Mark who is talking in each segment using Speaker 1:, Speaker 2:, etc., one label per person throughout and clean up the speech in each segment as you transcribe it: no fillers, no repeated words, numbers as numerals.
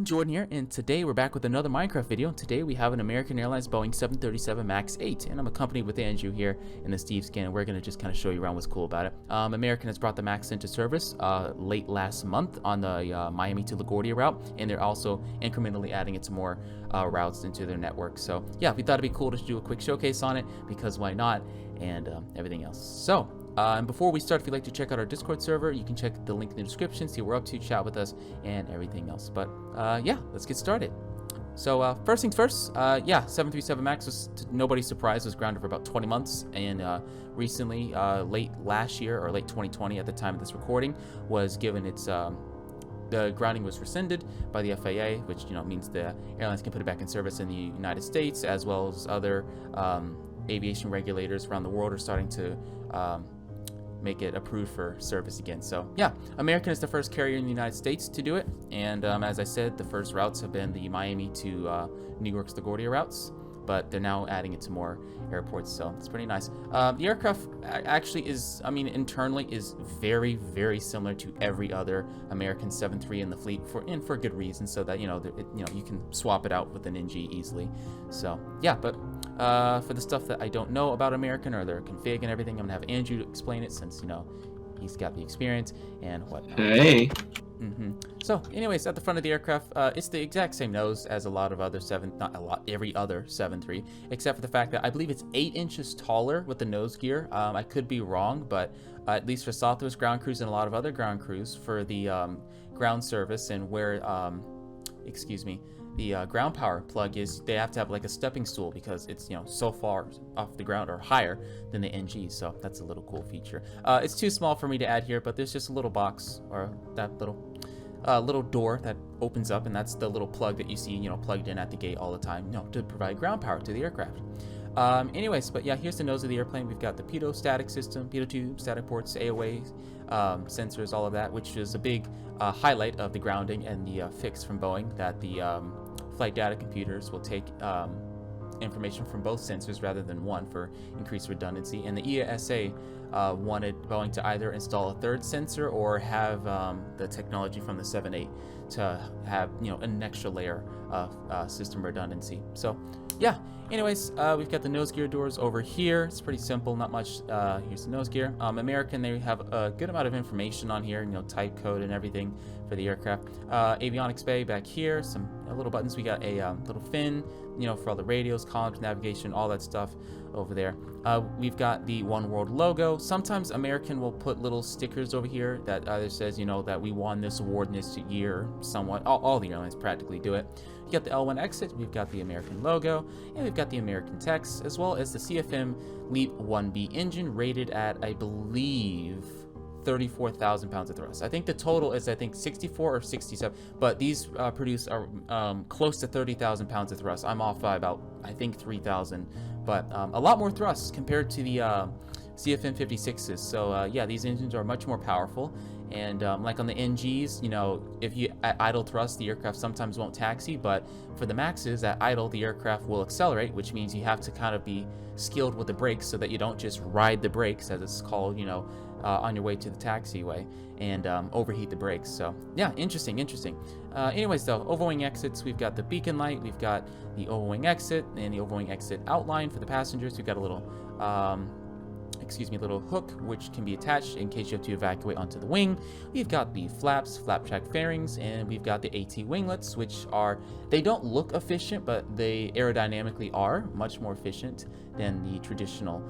Speaker 1: everyone, Jordan here, and today we're back with another Minecraft video. Today we have an American Airlines Boeing 737 MAX 8, and I'm accompanied with Andrew here in the Steve scan, and we're going to just kind of show you around what's cool about it. American has brought the MAX into service late last month on the Miami to LaGuardia route, and they're also incrementally adding it to more routes into their network. So yeah, we thought it'd be cool to do a quick showcase on it, because why not, and everything else. So and before we start, if you'd like to check out our Discord server, you can check the link in the description, see what we're up to, chat with us, and everything else. But yeah, let's get started. So first things first, yeah, 737 MAX was, to nobody's surprise, was grounded for about 20 months, and recently, late last year, or late 2020 at the time of this recording, was given its, the grounding was rescinded by the FAA, which, you know, means the airlines can put it back in service in the United States, as well as other aviation regulators around the world are starting to make it approved for service again. So yeah, American is the first carrier in the United States to do it, and as I said, the first routes have been the Miami to New York's LaGuardia routes, but they're now adding it to more airports, so it's pretty nice. The aircraft actually is, I mean, internally is very, very similar to every other American 737 in the fleet, for good reason, so that, you know, you can swap it out with an NG easily. So yeah, but for the stuff that I don't know about American or their config and everything, I'm gonna have Andrew explain it, since, you know, he's got the experience and whatnot.
Speaker 2: Hey.
Speaker 1: So anyways, at the front of the aircraft, it's the exact same nose as every other 7.3, except for the fact that I believe it's 8 inches taller with the nose gear. I could be wrong, but at least for Southwest ground crews and a lot of other ground crews, for the ground service and where, the ground power plug is, they have to have like a stepping stool, because it's, you know, so far off the ground or higher than the NG. So that's a little cool feature. It's too small for me to add here, but there's just a little box, or that little door that opens up, and that's the little plug that you see, you know, plugged in at the gate all the time, you know, to provide ground power to the aircraft. Anyways, but yeah, here's the nose of the airplane. We've got the pitot static system, pitot tube, static ports, AOA, sensors, all of that, which is a big highlight of the grounding and the fix from Boeing, that the flight data computers will take information from both sensors rather than one for increased redundancy. And the EASA wanted Boeing to either install a third sensor or have the technology from the 7.8 to have, you know, an extra layer of system redundancy. So yeah, anyways, we've got the nose gear doors over here. It's pretty simple, not much. Here's the nose gear. American, they have a good amount of information on here, you know, type code and everything for the aircraft. Avionics bay back here, some little buttons. We got a little fin, you know, for all the radios, comms, navigation, all that stuff over there. We've got the One World logo. Sometimes American will put little stickers over here that either says, you know, that we won this award in this year, somewhat. All the airlines practically do it. You got the L1 exit, we've got the American logo, and we've got the American text, as well as the CFM LEAP 1B engine, rated at, I believe, 34,000 pounds of thrust. I think the total is, I think, 64 or 67, but these produce close to 30,000 pounds of thrust. I'm off by about, I think, 3,000, but a lot more thrust compared to the CFM 56s. So yeah, these engines are much more powerful. And like on the NGs, you know, if you at idle thrust, the aircraft sometimes won't taxi, but for the Maxes, at idle, the aircraft will accelerate, which means you have to kind of be skilled with the brakes so that you don't just ride the brakes, as it's called, you know, on your way to the taxiway, and overheat the brakes. So yeah, interesting. Anyways, though, Overwing exits, we've got the beacon light, we've got the Overwing exit, and the Overwing exit outline for the passengers. We've got a little little hook which can be attached in case you have to evacuate onto the wing. We've got the flaps, flap track fairings, and we've got the AT winglets, which are, they don't look efficient, but they aerodynamically are much more efficient than the traditional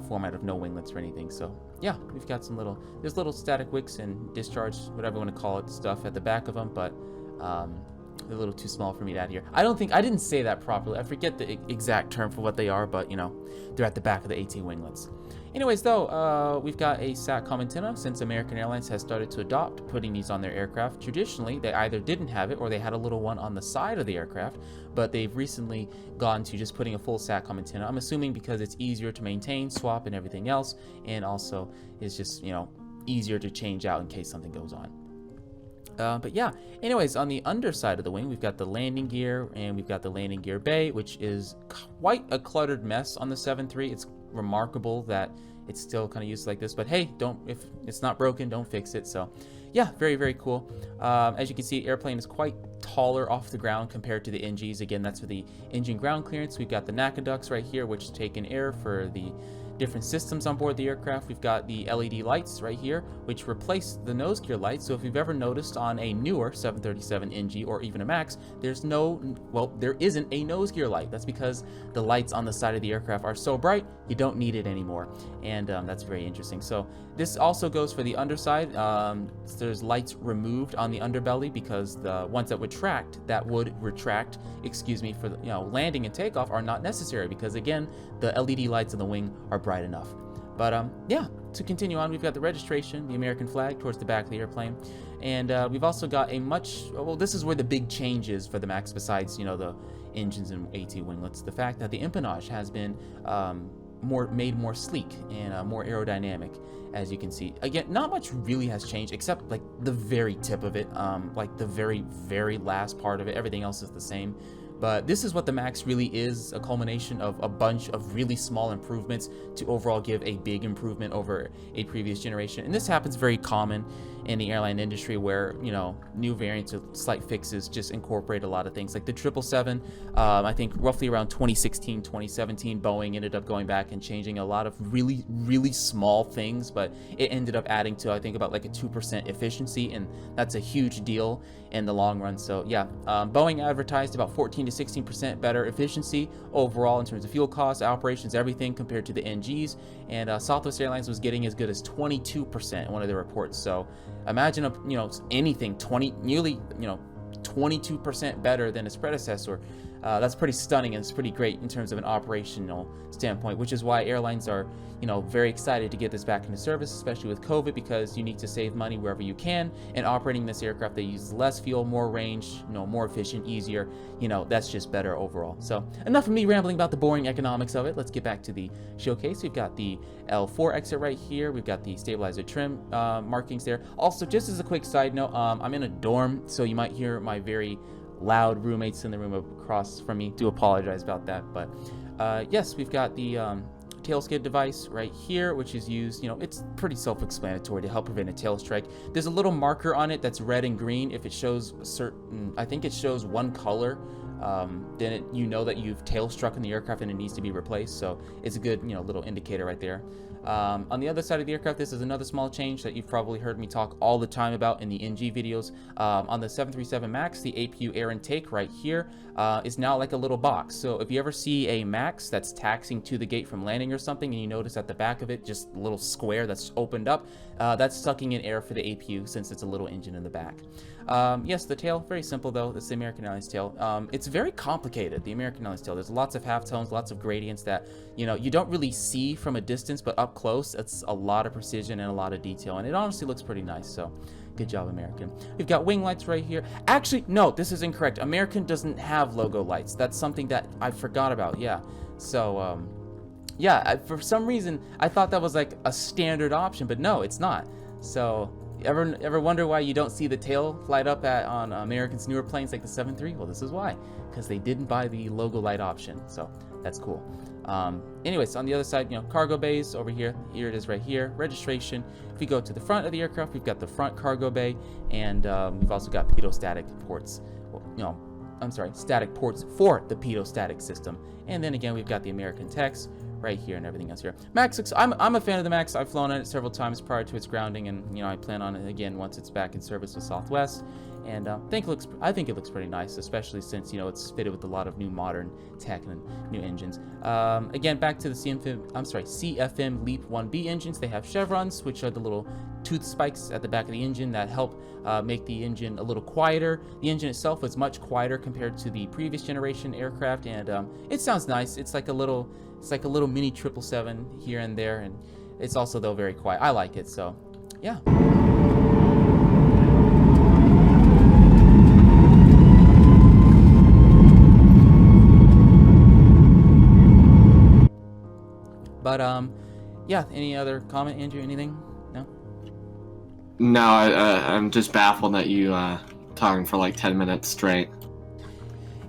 Speaker 1: format of no winglets or anything. So yeah, we've got some there's little static wicks and discharge, whatever you want to call it, stuff at the back of them, but they're a little too small for me to add here. I didn't say that properly. I forget the exact term for what they are, but, you know, they're at the back of the AT winglets. Anyways, though, we've got a SATCOM antenna, since American Airlines has started to adopt putting these on their aircraft. Traditionally, they either didn't have it or they had a little one on the side of the aircraft, but they've recently gone to just putting a full SATCOM antenna. I'm assuming because it's easier to maintain, swap, and everything else, and also it's just, you know, easier to change out in case something goes on. But yeah, anyways, on the underside of the wing, we've got the landing gear, and we've got the landing gear bay, which is quite a cluttered mess on the 7.3. It's remarkable that it's still kind of used like this. But hey, if it's not broken, don't fix it. So yeah, very, very cool. As you can see, airplane is quite taller off the ground compared to the NGs. Again, that's for the engine ground clearance. We've got the NACA ducts right here, which take in air for the different systems on board the aircraft. We've got the LED lights right here, which replace the nose gear lights. So if you've ever noticed on a newer 737 NG or even a MAX, there isn't a nose gear light. That's because the lights on the side of the aircraft are so bright, you don't need it anymore. And that's very interesting. So this also goes for the underside. There's lights removed on the underbelly because the ones that would retract, for the, landing and takeoff are not necessary because again, the LED lights in the wing are bright enough. But yeah, to continue on, we've got the registration, the American flag towards the back of the airplane, and we've also got this is where the big change is for the MAX besides the engines and AT winglets. The fact that the empennage has been made more sleek and more aerodynamic. As you can see, again, not much really has changed except like the very tip of it, like the very, very last part of it. Everything else is the same. But this is what the MAX really is, a culmination of a bunch of really small improvements to overall give a big improvement over a previous generation. And this happens very common in the airline industry where, new variants or slight fixes just incorporate a lot of things. Like the 777, I think roughly around 2016, 2017, Boeing ended up going back and changing a lot of really, really small things, but it ended up adding to, I think, about like a 2% efficiency, and that's a huge deal in the long run. So yeah, Boeing advertised about 14 to 16% better efficiency overall in terms of fuel costs, operations, everything compared to the NGs, and Southwest Airlines was getting as good as 22% in one of their reports. So imagine anything nearly 22% better than its predecessor. That's pretty stunning, and it's pretty great in terms of an operational standpoint, which is why airlines are very excited to get this back into service, especially with COVID, because you need to save money wherever you can, and operating this aircraft that uses less fuel, more range, more efficient, easier, that's just better overall. So enough of me rambling about the boring economics of it. Let's get back to the showcase. We've got the L4 exit right here. We've got the stabilizer trim markings there. Also, just as a quick side note, I'm in a dorm, so you might hear my very loud roommates in the room across from me. Do apologize about that. But yes, we've got the Tailskip device right here, which is used, it's pretty self-explanatory to help prevent a tail strike. There's a little marker on it that's red and green. If it shows I think it shows one color, then that you've tail struck in the aircraft and it needs to be replaced. So it's a good, little indicator right there. On the other side of the aircraft, this is another small change that you've probably heard me talk all the time about in the NG videos. On the 737 MAX, the Apu Air Intake right here is now like a little box. So if you ever see a MAX that's taxiing to the gate from landing or something, and you notice at the back of it, just a little square that's opened up, that's sucking in air for the Apu since it's a little engine in the back. Yes, the tail, very simple though. It's the American Airlines tail. It's very complicated, the American Airlines tail. There's lots of halftones, lots of gradients that, you don't really see from a distance, but up close, it's a lot of precision and a lot of detail. And it honestly looks pretty nice, so good job, American. We've got wing lights right here. Actually, no, this is incorrect. American doesn't have logo lights. That's something that I forgot about, yeah. So, for some reason, I thought that was like a standard option, but no, it's not. So, ever wonder why you don't see the tail light up on American's newer planes like the 737? Well, this is why, because they didn't buy the logo light option. So that's cool. Anyways, on the other side, cargo bays over here. Here it is right here. Registration. If we go to the front of the aircraft, we've got the front cargo bay, and we've also got pedostatic ports. Static ports for the pedostatic system. And then again, we've got the American text right here and everything else here. MAX, I'm a fan of the MAX. I've flown on it several times prior to its grounding, and I plan on it again once it's back in service with Southwest. And I think it looks pretty nice, especially since it's fitted with a lot of new modern tech and new engines. Again, back to the CFM LEAP 1B engines. They have chevrons, which are the little tooth spikes at the back of the engine that help make the engine a little quieter. The engine itself is much quieter compared to the previous generation aircraft, and it sounds nice. It's like a little mini 777 here and there, and it's also though very quiet. I like it, so yeah. But yeah, any other comment, Andrew? Anything? No?
Speaker 2: No, I'm just baffled that you talking for like 10 minutes straight.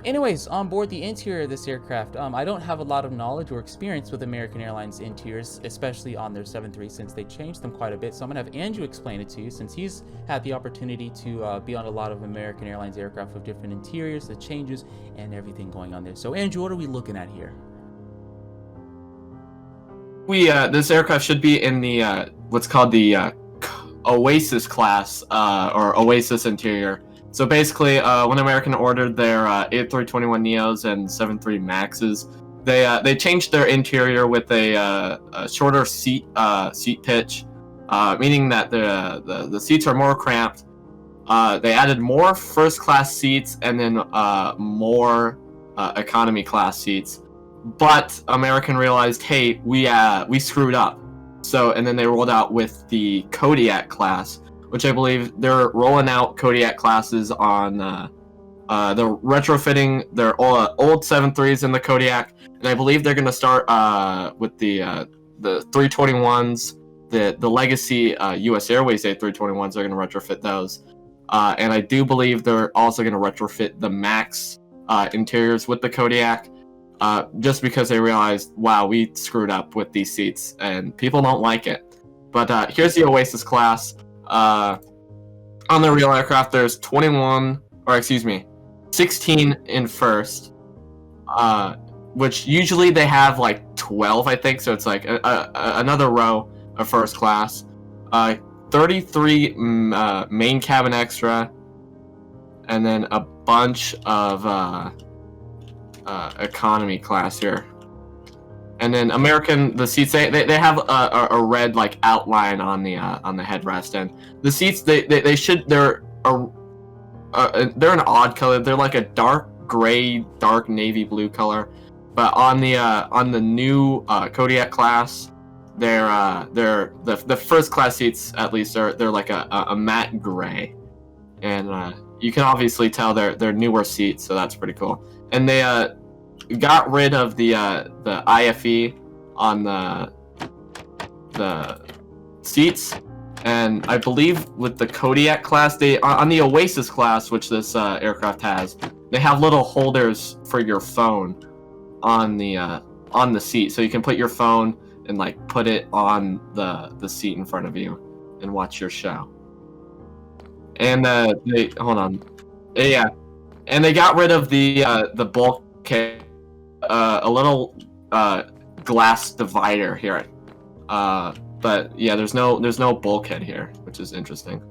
Speaker 1: Anyways, on board the interior of this aircraft, I don't have a lot of knowledge or experience with American Airlines interiors, especially on their 737 since they changed them quite a bit. So I'm gonna have Andrew explain it to you since he's had the opportunity to be on a lot of American Airlines aircraft with different interiors, the changes, and everything going on there. So Andrew, what are we looking at here?
Speaker 2: This aircraft should be in the what's called the Oasis class or Oasis interior. So basically, when American ordered their A321neos and 73 Maxes, they changed their interior with a shorter seat pitch, meaning that the seats are more cramped. They added more first class seats and then more economy class seats. But American realized, hey, we screwed up. So and then they rolled out with the Kodiak class, which I believe they're rolling out Kodiak classes on they're retrofitting their old 73s in the Kodiak, and I believe they're going to start with the 321s, the legacy US Airways A321s. They're going to retrofit those, and I do believe they're also going to retrofit the Max interiors with the Kodiak, just because they realized, wow, we screwed up with these seats and people don't like it. But here's the Oasis class. On the real aircraft, there's 16 in first, which usually they have like 12, I think. So it's like another row of first class. 33 main cabin extra, and then a bunch of economy class here. And then American, the seats they have a red like outline on the headrest, and the seats they're an odd color. They're like a dark gray, dark navy blue color. But on the new Kodiak class, they're the first class seats, at least, they're like a matte gray, and you can obviously tell they're newer seats, so that's pretty cool. And they got rid of the IFE on the seats, and I believe with the Kodiak class, they on the Oasis class, which this aircraft has, they have little holders for your phone on the seat, so you can put your phone and like put it on the seat in front of you and watch your show. And they hold on, yeah, and they got rid of the bulkhead. A little glass divider here, but yeah, there's no bulkhead here, which is interesting.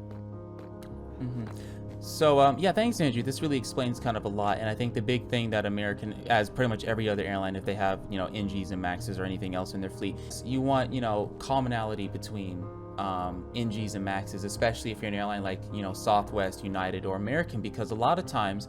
Speaker 1: So yeah, thanks Andrew. This really explains kind of a lot, and I think the big thing that American, as pretty much every other airline, if they have NGs and Maxes or anything else in their fleet, you want commonality between NGs and Maxes, especially if you're an airline like Southwest, United, or American, because a lot of times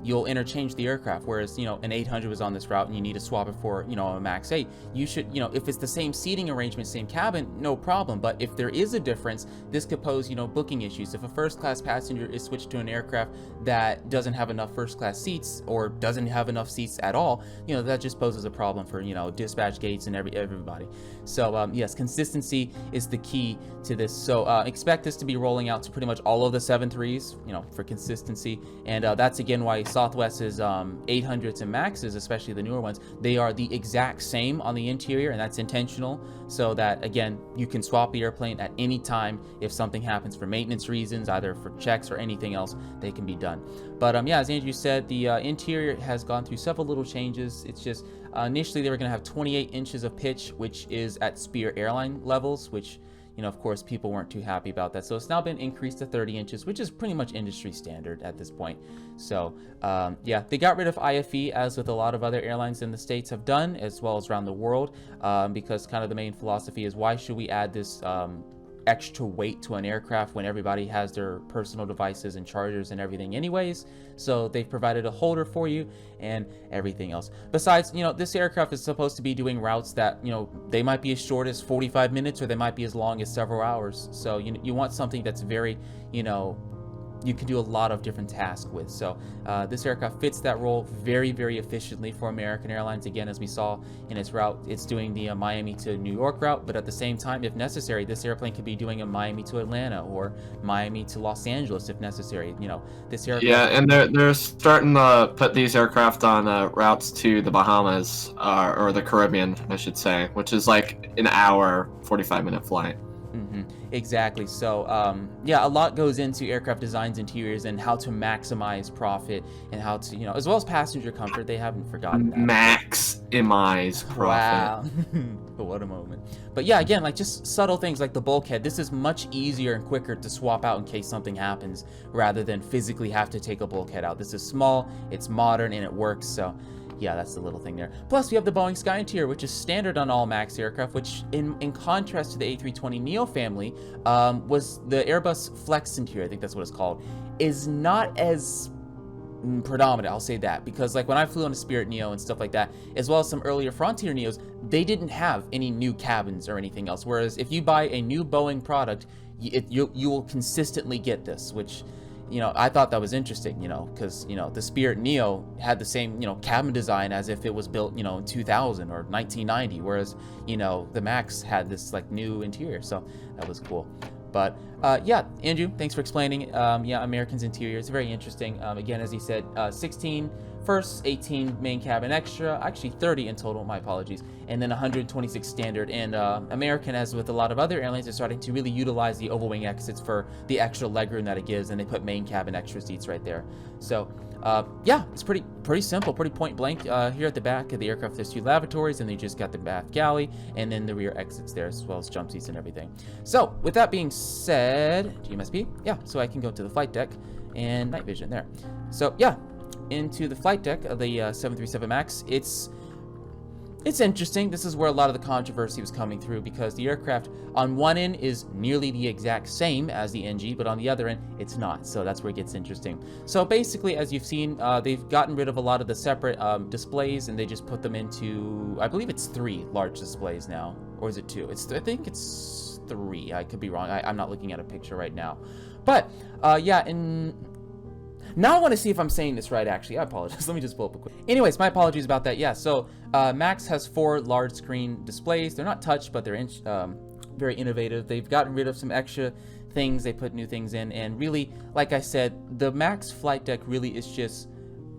Speaker 1: you'll interchange the aircraft, whereas an 800 was on this route and you need to swap it for a Max 8. You should if it's the same seating arrangement, same cabin, no problem. But if there is a difference, this could pose booking issues. If a first class passenger is switched to an aircraft that doesn't have enough first class seats or doesn't have enough seats at all, that just poses a problem for dispatch gates and everybody. So yes, consistency is the key to this. So expect this to be rolling out to pretty much all of the 7.3s, for consistency. And that's again why Southwest's 800s and Maxes, especially the newer ones, they are the exact same on the interior, and that's intentional, so that again you can swap the airplane at any time if something happens for maintenance reasons, either for checks or anything else, they can be done. But yeah, as Andrew said, the interior has gone through several little changes. It's just initially they were going to have 28 inches of pitch, which is at Spirit airline levels, which of course, people weren't too happy about that. So it's now been increased to 30 inches, which is pretty much industry standard at this point. So yeah, they got rid of IFE, as with a lot of other airlines in the States have done, as well as around the world, because kind of the main philosophy is, why should we add this extra weight to an aircraft when everybody has their personal devices and chargers and everything anyways? So they've provided a holder for you and everything else. Besides, this aircraft is supposed to be doing routes that, they might be as short as 45 minutes or they might be as long as several hours. So you want something that's very, you can do a lot of different tasks with. So this aircraft fits that role very, very efficiently for American Airlines. Again, as we saw in its route, it's doing the Miami to New York route, but at the same time, if necessary, this airplane could be doing a Miami to Atlanta or Miami to Los Angeles if necessary. You know, this aircraft.
Speaker 2: Yeah, and they're starting to put these aircraft on routes to the Bahamas or the Caribbean, I should say, which is like an hour, 45-minute flight.
Speaker 1: Exactly. So yeah, a lot goes into aircraft designs, interiors, and how to maximize profit and how to, you know, as well as passenger comfort. They haven't forgotten that.
Speaker 2: Maximize profit.
Speaker 1: Wow. What a moment. But yeah, again, like just subtle things like the bulkhead. This is much easier and quicker to swap out in case something happens rather than physically have to take a bulkhead out. This is small, it's modern, and it works. So yeah, that's the little thing there. Plus, we have the Boeing Sky Interior, which is standard on all MAX aircraft, which in contrast to the A320neo family, was the Airbus Flex Interior, I think that's what it's called, is not as predominant, I'll say that, because like when I flew on a Spirit Neo and stuff like that, as well as some earlier Frontier Neos, they didn't have any new cabins or anything else. Whereas if you buy a new Boeing product, you will consistently get this, which, you know, I thought that was interesting, you know, because, you know, the Spirit Neo had the same, you know, cabin design as if it was built, you know, in 2000 or 1990, whereas, you know, the Max had this like new interior, so that was cool. But yeah, Andrew, thanks for explaining. Yeah, American's interior is very interesting. Again, as you said, 16 first, 18 main cabin extra, actually 30 in total, my apologies, and then 126 standard. And American, as with a lot of other airlines, are starting to really utilize the Overwing Exits for the extra legroom that it gives, and they put main cabin extra seats right there. So yeah, it's pretty simple, pretty point blank. Here at the back of the aircraft, there's 2 lavatories, and they just got the bath galley, and then the rear exits there, as well as jump seats and everything. So with that being said, GMSP, yeah, so I can go to the flight deck and night vision there. So yeah, into the flight deck of the 737 MAX. It's interesting. This is where a lot of the controversy was coming through, because the aircraft on one end is nearly the exact same as the NG, but on the other end it's not. So that's where it gets interesting. So basically, as you've seen, they've gotten rid of a lot of the separate displays, and they just put them into, I believe it's 3 large displays now, or is it 2? I think it's 3. I could be wrong. I'm not looking at a picture right now, but yeah, now I want to see if I'm saying this right, actually. I apologize. Let me just pull up a quick. Anyways, my apologies about that. Yeah, so Max has 4 large screen displays. They're not touch, but they're very innovative. They've gotten rid of some extra things. They put new things in. And really, like I said, the Max flight deck really is just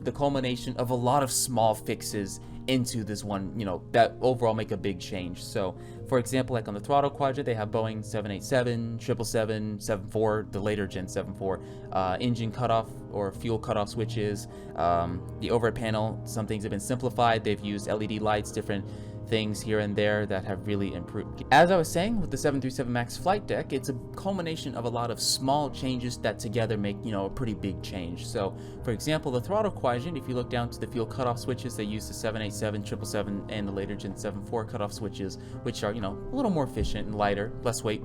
Speaker 1: the culmination of a lot of small fixes into this one, you know, that overall make a big change. So for example, like on the throttle quadrant, they have Boeing 787, 777, 74, the later gen 74, engine cutoff or fuel cutoff switches. The overhead panel, some things have been simplified. They've used LED lights, different things here and there that have really improved. As I was saying, with the 737 MAX flight deck, it's a culmination of a lot of small changes that together make, you know, a pretty big change. So for example, the throttle quadrant, if you look down to the fuel cutoff switches, they use the 787, 777, and the later gen 74 cutoff switches, which are, you know, a little more efficient and lighter, less weight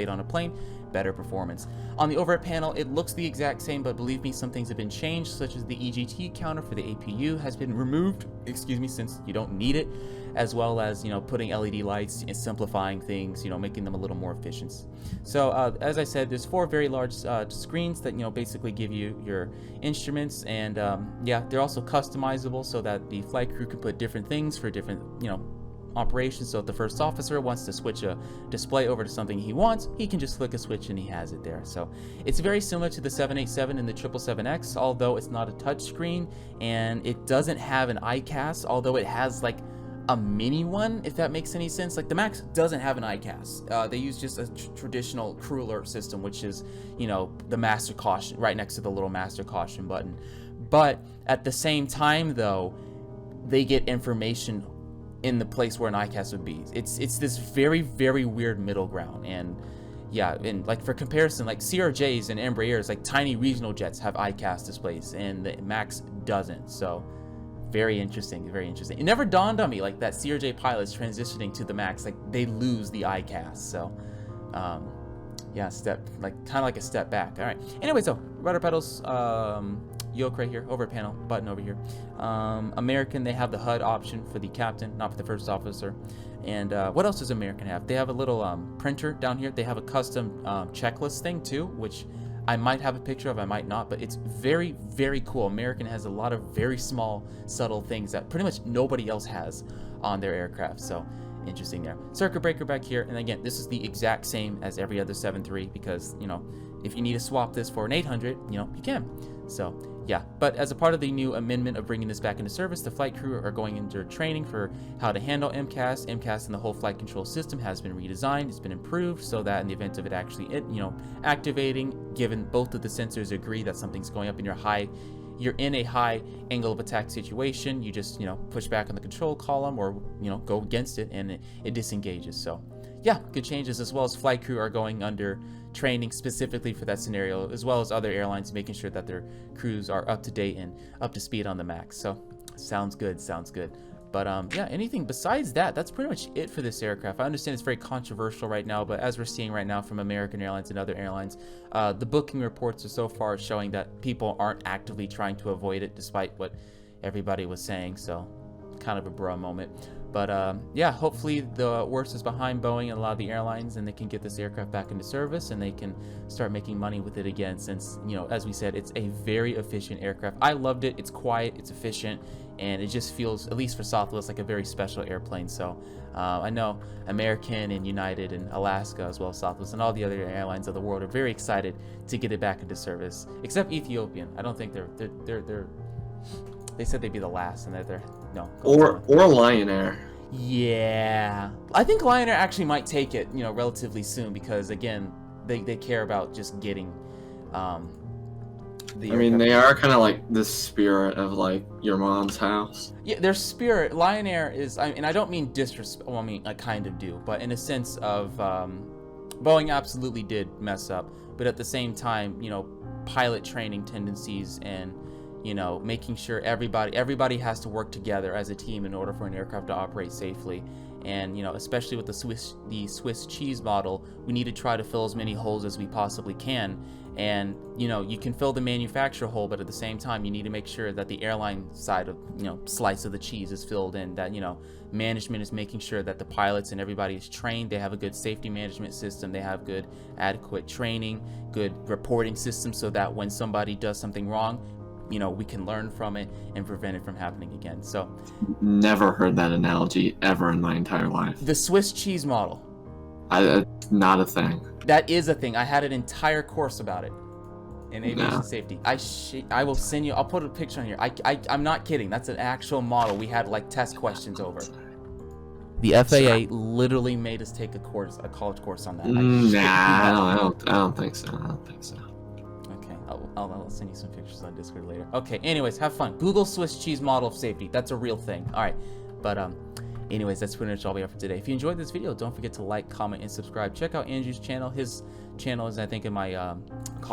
Speaker 1: on a plane, better performance. On the overhead panel, it looks the exact same, but believe me, some things have been changed, such as the EGT counter for the APU has been removed, excuse me, since you don't need it, as well as, you know, putting LED lights and simplifying things, you know, making them a little more efficient. So as I said, there's 4 very large screens that, you know, basically give you your instruments, and yeah, they're also customizable so that the flight crew can put different things for different, you know, operations. So if the first officer wants to switch a display over to something he wants, he can just flick a switch and he has it there. So it's very similar to the 787 and the 777X, although it's not a touch screen, and it doesn't have an ICAS, although it has like a mini one, if that makes any sense. Like the Max doesn't have an ICAS. They use just a traditional crew alert system, which is, you know, the master caution right next to the little master caution button. But at the same time though, they get information in the place where an ICAS would be. It's this very, very weird middle ground. And yeah, and like for comparison, like CRJs and Embraers, like tiny regional jets have ICAS displays, and the Max doesn't. So very interesting, very interesting. It never dawned on me like that CRJ pilots transitioning to the Max, like they lose the ICAS. So yeah, kind of like a step back. All right, anyway, so rudder pedals, yoke right here, overhead panel, button over here. American, they have the HUD option for the captain, not for the first officer. And what else does American have? They have a little printer down here. They have a custom checklist thing too, which I might have a picture of, I might not, but it's very, very cool. American has a lot of very small, subtle things that pretty much nobody else has on their aircraft. So interesting there. Circuit breaker back here, and again, this is the exact same as every other 7.3 because, you know, if you need to swap this for an 800, you know, you can. So yeah, but as a part of the new amendment of bringing this back into service, the flight crew are going into training for how to handle MCAS. MCAS and the whole flight control system has been redesigned. It's been improved so that in the event of it actually, you know, activating, given both of the sensors agree that something's going up in you're in a high angle of attack situation, you just, you know, push back on the control column or, you know, go against it and it disengages. So yeah, good changes, as well as flight crew are going under training specifically for that scenario, as well as other airlines making sure that their crews are up to date and up to speed on the MAX. So sounds good. But yeah, anything besides that, that's pretty much it for this aircraft. I understand it's very controversial right now, but as we're seeing right now from American Airlines and other airlines, the booking reports are so far showing that people aren't actively trying to avoid it, despite what everybody was saying. So kind of a bra moment. But yeah, hopefully the worst is behind Boeing and a lot of the airlines, and they can get this aircraft back into service and they can start making money with it again, since, you know, as we said, it's a very efficient aircraft. I loved it. It's quiet, it's efficient, and it just feels, at least for Southwest, like a very special airplane. So I know American and United and Alaska, as well as Southwest and all the other airlines of the world, are very excited to get it back into service, except Ethiopian. I don't think they said they'd be the last, and they're no.
Speaker 2: Or Lion Air.
Speaker 1: Yeah, I think Lion Air actually might take it, you know, relatively soon, because again, they care about just getting
Speaker 2: I mean, they are kind of like the spirit of like your mom's house.
Speaker 1: Yeah, their spirit. Lion Air is, and I don't mean disrespect. Well, I mean, I kind of do, but in a sense of Boeing absolutely did mess up, but at the same time, you know, pilot training tendencies and, you know, making sure everybody has to work together as a team in order for an aircraft to operate safely. And, you know, especially with the Swiss cheese model, we need to try to fill as many holes as we possibly can. And, you know, you can fill the manufacturer hole, but at the same time, you need to make sure that the airline side of, you know, slice of the cheese is filled in, that, you know, management is making sure that the pilots and everybody is trained, they have a good safety management system, they have good adequate training, good reporting system, so that when somebody does something wrong, you know, we can learn from it and prevent it from happening again. So
Speaker 2: never heard that analogy ever in my entire life.
Speaker 1: The Swiss cheese model.
Speaker 2: Not a thing.
Speaker 1: That is a thing. I had an entire course about it in aviation safety. I will send you, I'll put a picture on here. I'm not kidding. That's an actual model. We had like test questions over. The FAA literally made us take a college course on that.
Speaker 2: I don't think so.
Speaker 1: Okay, I'll send you some pictures on Discord later. Okay, anyways, have fun. Google Swiss cheese model of safety. That's a real thing. All right, but anyways, that's pretty much all we have for today. If you enjoyed this video, don't forget to like, comment, and subscribe. Check out Andrew's channel. His channel is, I think, in my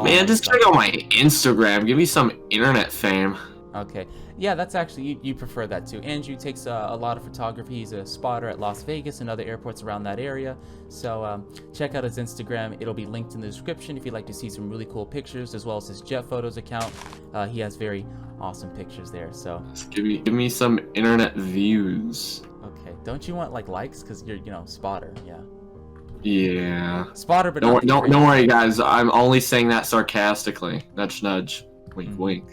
Speaker 2: Man, just check out my Instagram. Give me some internet fame.
Speaker 1: Okay, yeah, that's actually, you prefer that too. Andrew takes a lot of photography. He's a spotter at Las Vegas and other airports around that area. So check out his Instagram. It'll be linked in the description if you'd like to see some really cool pictures, as well as his jet photos account. He has very awesome pictures there. So
Speaker 2: just give me some internet views.
Speaker 1: Okay, don't you want like likes? Because you're, you know, spotter.
Speaker 2: Yeah,
Speaker 1: spotter, but
Speaker 2: don't worry guys, I'm only saying that sarcastically. Nudge nudge, wink wink.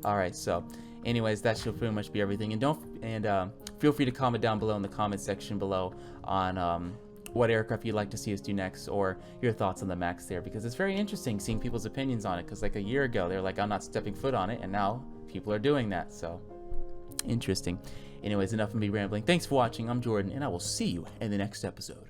Speaker 1: All right, so anyways, that should pretty much be everything. And feel free to comment down below in the comment section below on what aircraft you'd like to see us do next, or your thoughts on the MAX there, because it's very interesting seeing people's opinions on it. Because like a year ago, they're like, I'm not stepping foot on it, and now people are doing that. So interesting. Anyways, enough of me rambling. Thanks for watching. I'm Jordan, and I will see you in the next episode.